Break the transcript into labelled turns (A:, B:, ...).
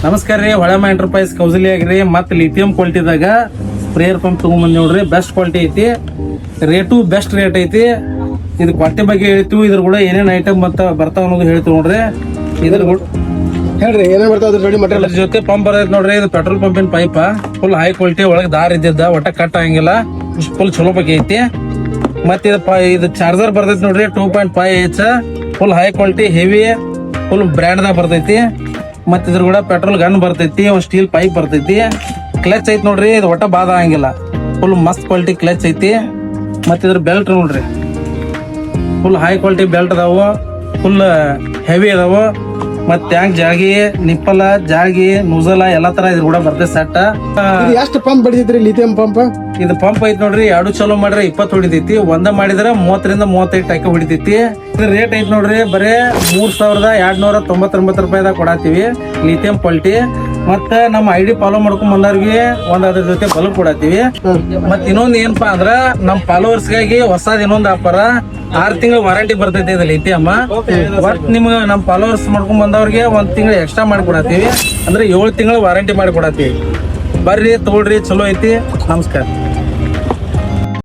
A: ನಮಸ್ಕಾರ ರೀ. ಹೊಳಮ ಎಂಟರ್ಪ್ರೈಸ್ ಕೌಸಲಿಯಾಗ್ರಿ. ಮತ್ತೆ ಲಿಥಿಯಂ ಕ್ವಾಲಿಟಿದಾಗ ಸ್ಪ್ರೇಯರ್ ಪಂಪ್ ತಗೊಂಡ್ಬಂದ್ ನೋಡ್ರಿ. ಬೆಸ್ಟ್ ಕ್ವಾಲಿಟಿ ಐತಿ, ರೇಟು ಬೆಸ್ಟ್ ರೇಟ್ ಐತಿ. ಇದು ಕ್ವಾಲಿಟಿ ಬಗ್ಗೆ ಹೇಳ್ತೀವಿ, ಇದ್ರ ಕೂಡ ಏನೇನ್ ಐಟಮ್ ಬರ್ತಾವ ಅನ್ನೋದು ಹೇಳ್ತೀವಿ ನೋಡ್ರಿ. ಇದ್ರ
B: ಹೇಳ್ರಿ ಏನೇನ್ ಬರ್ತಾವ ರೆಡಿ ಮಟೀರಿಯಲ್
A: ಜೊತೆ ಪಂಪ್ ಬರ್ತೈತಿ ನೋಡ್ರಿ. ಇದು ಪೆಟ್ರೋಲ್ ಪಂಪಿನ ಪೈಪ ಫುಲ್ ಹೈ ಕ್ವಾಲಿಟಿ, ಒಳಗೆ ದಾರ ಇದ್ದಿದ್ದ ಒಟ್ಟ ಕಟ್ ಆಗಂಗಿಲ್ಲ, ಫುಲ್ ಚಲೋ ಬಗ್ಗೆ ಐತಿ. ಮತ್ತೆ ಇದು ಚಾರ್ಜರ್ ಬರ್ತೈತಿ ನೋಡ್ರಿ 2.5H, full high quality heavy, full ಬ್ರ್ಯಾಂಡ್ದಾಗ ಬರ್ತೈತಿ. ಮತ್ತೆ ಇದ್ರ ಕೂಡ ಪೆಟ್ರೋಲ್ ಗನ್ ಬರ್ತೈತಿ, ಒಂದು ಸ್ಟೀಲ್ ಪೈಪ್ ಬರ್ತೈತಿ. ಕ್ಲಚ್ ಐತಿ ನೋಡ್ರಿ, ಇದು ಒಟ್ಟ ಬಾದ ಆಗಂಗಿಲ್ಲ, ಫುಲ್ ಮಸ್ತ್ ಕ್ವಾಲಿಟಿ ಕ್ಲಚ್ ಐತಿ. ಮತ್ತೆ ಇದ್ರ ಬೆಲ್ಟ್ ನೋಡ್ರಿ, ಫುಲ್ ಹೈ ಕ್ವಾಲಿಟಿ ಬೆಲ್ಟ್ ಅದಾವು, ಫುಲ್ ಹೆವಿ ಅದಾವು. ಮತ್ತೆ ಟ್ಯಾಂಕ್ ಜಾಗಿ, ನಿಪ್ಪಲ ಜಾಗಿ, ನುಜಲ ಎಲ್ಲಾ ತರ ಇದ್ರ ಕೂಡ ಬರ್ತೈತಿ ಸೆಟ್.
B: ಎಷ್ಟು ಪಂಪ್ ಬಡಿತೈತ್ರಿ ಲಿಥಿಯಂ ಪಂಪ್?
A: ಇದು ಪಂಪ್ ಐತಿ ನೋಡ್ರಿ, 2 ಚಲೋ ಮಾಡ್ರೆ 20 ಹೊಡಿತೈತಿ, ಒಂದ ಮಾಡಿದ್ರೆ 30ರಿಂದ 35 ಟೈಕ ಹೊಡಿತೈತಿ. ಇದ್ರ ರೇಟ್ ಐತಿ ನೋಡ್ರಿ, ಬರೇ 3299 ರೂಪಾಯಿದಾಗ ಕೊಡಾತೀವಿ ಲಿಥಿಯಂ ಕ್ವಾಲಿಟಿ. ಮತ್ತೆ ನಮ್ಮ ID ಫಾಲೋ ಮಾಡ್ಕೊಂಡ್ ಬಂದವ್ರಿಗೆ ಅದ್ರ ಜೊತೆ ಬಲ್ಬ್ ಕೊಡಾತೀವಿ. ಮತ್ ಇನ್ನೊಂದ್ ಏನಪ್ಪಾ ಅಂದ್ರ ನಮ್ ಫಾಲೋವರ್ಸ್ ಗಾಗಿ ಹೊಸದ್ ಇನ್ನೊಂದ್ ಆಫರ್, 6 ತಿಂಗಳ ವಾರಂಟಿ ಬರ್ತೈತಿ ಇದು ಲಿಥಿಯಂ. ಒಟ್ ನಿಮ್ಗೆ ನಮ್ ಫಾಲೋವರ್ಸ್ ಮಾಡ್ಕೊಂಡ್ ಬಂದವ್ರಿಗೆ 1 ತಿಂಗಳು ಎಕ್ಸ್ಟ್ರಾ ಮಾಡ್ಕೊಡಾತೀವಿ, ಅಂದ್ರೆ 7 ತಿಂಗಳ ವಾರಂಟಿ ಮಾಡ್ಕೊಡಾತೀವಿ. ಬರ್ರಿ ತಗೊಳ್ರಿ, ಚಲೋ ಐತಿ. ನಮಸ್ಕಾರ.